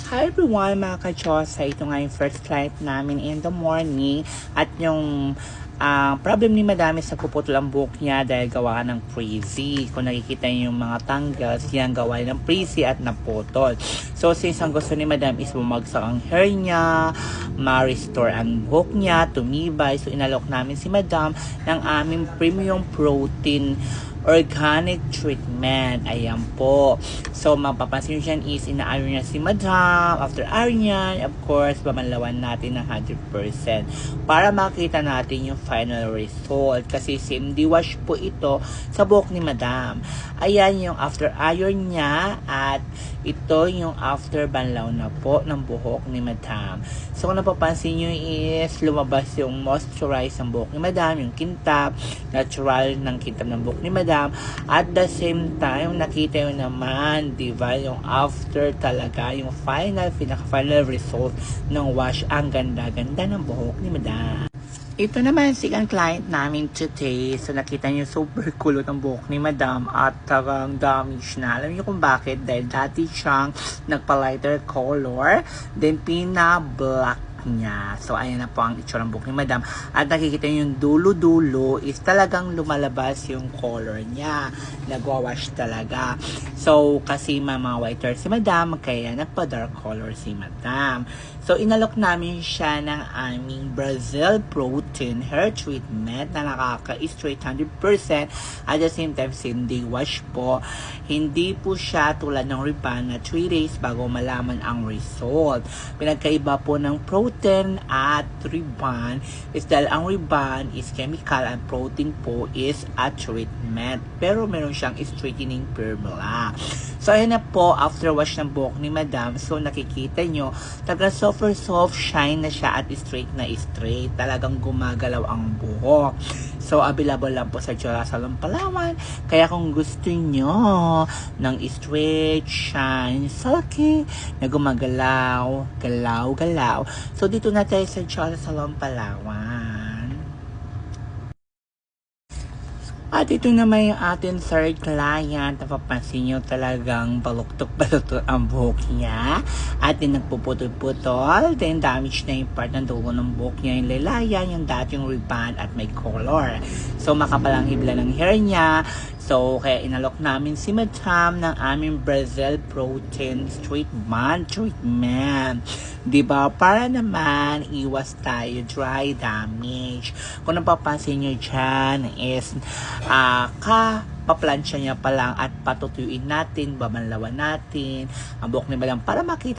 Hi everyone mga kachosa, ito nga yung first client namin in the morning at yung problem ni madam is nagpuputol ang buhok niya dahil gawa ng frizzy. Kung nakikita niyo yung mga tangles, yan gawa ng frizzy at naputol. So since ang gusto ni madam is bumagsak ang hair niya, ma-restore ang buhok niya, tumibay, so inalok namin si madam ng aming premium protein organic treatment. Ayan po. So, mapapansin nyo dyan is ina-iron niya si madam. After iron niya, of course, bamanlawan natin ng 100% para makita natin yung final result. Kasi CMD wash po ito sa buhok ni madam. Ayan yung after iron niya at ito yung after banlaw na po ng buhok ni madam. So, kung napapansin nyo is lumabas yung moisturize ng buhok ni madam, yung kintab, natural ng kintab ng buhok ni madam. At the same time, nakita yun naman, diba, yung after talaga, yung pinaka-final result ng wash, ang ganda-ganda ng buhok ni madam. Ito naman, second client namin today. So, nakita niyo super kulot ang buhok ni madam at talagang damage na. Alam niyo kung bakit? Dahil dati siyang nagpa-lighter color, then pina-black niya. So, ayan na po ang itsura ng buhok ni madam. At nakikita niyo yung dulo-dulo is talagang lumalabas yung color niya. Nagwawash talaga. So, kasi mga whiter si madam, kaya nagpa-dark color si madam. So, inalok namin siya ng aming Brazil Protein Hair Treatment na nakaka-straight 100%. At the same time, Cindy wash po. Hindi po siya tulad ng Riban na 3 days bago malaman ang result. Pinagkaiba po ng protein at Riban is dahil ang Riban is chemical and protein po is a treatment. Pero meron siyang straightening formula. So, ayan na po, after wash ng buhok ni madam. So, nakikita nyo, talagang soft shine na siya at straight na straight. Talagang gumagalaw ang buhok. So, available lang po sa Jola Salon Palawan. Kaya kung gusto nyo ng straight, shine, silky, na gumagalaw, galaw. So, dito na tayo sa Jola Salon Palawan. At ito naman yung ating third client. Napapansin nyo talagang baluktok ang buhok niya. At din nagpuputol-putol. Then damage na yung part ng dulo ng buhok niya. Yung lalayan, yung dating ribbon at may color. So makapalang hibla ng hair niya. So, kaya inalok namin si madam ng aming Brazil Protein Treatment. Diba? Para naman iwas tayo dry damage. Kung napapansin nyo dyan is paplansya niya pa lang at patutuyuin natin, babanlawan natin ang buhok ni madam para makita